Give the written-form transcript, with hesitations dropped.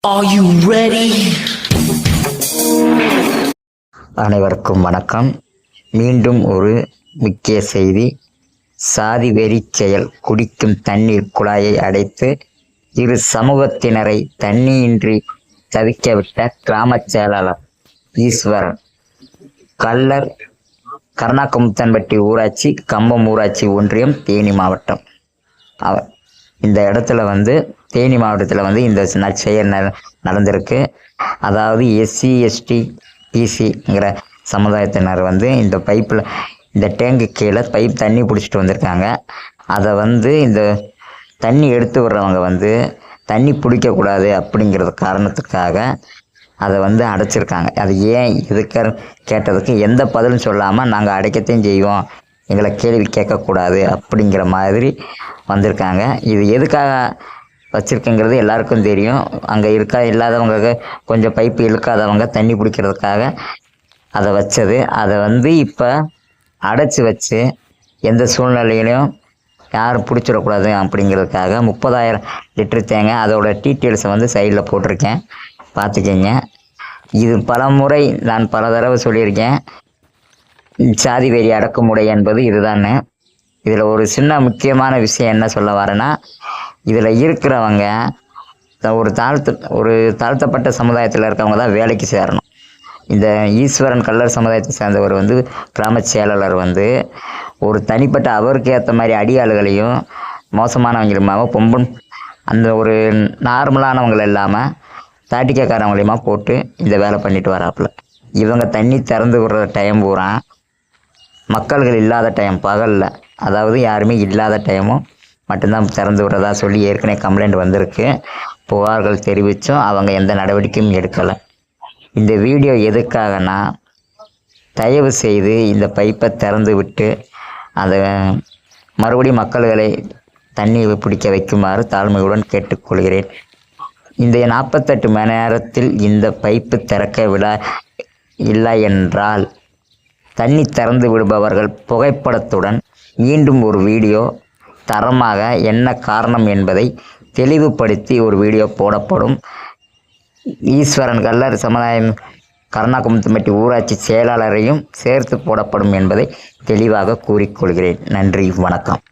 Are you ready? அனைவருக்கும் வணக்கம். மீண்டும் ஒரு முக்கிய செய்தி. சாதி வெறி செயல். குடிக்கும் தண்ணீர் குழாயை அடைத்து இரு சமூகத்தினரை தண்ணியின்றி தவிக்கவிட்ட கிராம செயலாளர் ஈஸ்வரன். கள்ளர், கருணாகமுத்தன்பட்டி ஊராட்சி, கம்பம் ஊராட்சி ஒன்றியம், தேனி மாவட்டம். இந்த இடத்துல தேனி மாவட்டத்தில் இந்த நற்செயல் நடந்திருக்கு. அதாவது எஸ்சி எஸ்டி பிசிங்கிற சமுதாயத்தினர் இந்த பைப்பில் இந்த டேங்கு கீழே பைப் தண்ணி பிடிச்சிட்டு வந்திருக்காங்க. அதை இந்த தண்ணி எடுத்து வர்றவங்க தண்ணி பிடிக்கக்கூடாது அப்படிங்கிறது காரணத்துக்காக அதை அடைச்சிருக்காங்க. அது ஏன் எதுக்கு கேட்டதுக்கு எந்த பதிலும் சொல்லாமல் நாங்கள் அடைக்கத்தையும் செய்வோம், எங்களை கேள்வி கேட்கக்கூடாது அப்படிங்கிற மாதிரி வந்திருக்காங்க. இது எதுக்காக வச்சுருக்குங்கிறது எல்லாருக்கும் தெரியும். அங்கே இல்லாதவங்க, கொஞ்சம் பைப்பு இழுக்காதவங்க தண்ணி பிடிக்கிறதுக்காக அதை வச்சது. அதை இப்போ அடைச்சி வச்சு எந்த சூழ்நிலையிலையும் யாரும் பிடிச்சிடக்கூடாது அப்படிங்கிறதுக்காக 30,000 லிட்டர் தேங்காய், அதோட டீட்டெயில்ஸை சைடில் போட்டிருக்கேன், பார்த்துக்கிங்க. இது நான் பல தடவை சொல்லியிருக்கேன். சாதி வெறி அடக்குமுறை என்பது இதுதானே. இதில் ஒரு சின்ன முக்கியமான விஷயம் என்ன சொல்ல வரேன்னா, இதில் இருக்கிறவங்க ஒரு தாழ்த்தப்பட்ட சமுதாயத்தில் இருக்கவங்க தான் வேலைக்கு சேரணும். இந்த ஈஸ்வரன் கள்ளர் சமுதாயத்தை சேர்ந்தவர் கிராம செயலாளர் ஒரு தனிப்பட்ட அவருக்கு ஏற்ற மாதிரி அடியாளுகளையும் மோசமானவங்களுமாக அந்த ஒரு நார்மலானவங்களை இல்லாமல் தாட்டிக்காரவங்களையுமா போட்டு இந்த வேலை பண்ணிட்டு வராப்புல. இவங்க தண்ணி திறந்து விடுற டைம் பூரா மக்கள்கள் இல்லாத டைம், பகலில், அதாவது யாருமே இல்லாத டைமும் மட்டும்தான் திறந்து விடுறதா சொல்லி ஏற்கனவே கம்ப்ளைண்ட் வந்திருக்கு. புகார்கள் தெரிவித்தும் அவங்க எந்த நடவடிக்கையும் எடுக்கலை. இந்த வீடியோ எதுக்காகனா, தயவு செய்து இந்த பைப்பை திறந்து விட்டு அதை மறுபடியும் மக்களை தண்ணி பிடிக்க வைக்குமாறு தாழ்மையுடன் கேட்டுக்கொள்கிறேன். இந்த 48 மணி நேரத்தில் இந்த பைப்பு திறக்க இல்லை என்றால் தண்ணி திறந்து விடுபவர்கள் புகைப்படத்துடன் மீண்டும் ஒரு வீடியோ தரமாக என்ன காரணம் என்பதை தெளிவுபடுத்தி ஒரு வீடியோ போடப்படும். ஈஸ்வரன் கள்ளர் சமுதாயம் கருணாகமுத்தன்பட்டி ஊராட்சி செயலாளரையும் சேர்த்து போடப்படும் என்பதை தெளிவாக கூறிக்கொள்கிறேன். நன்றி, வணக்கம்.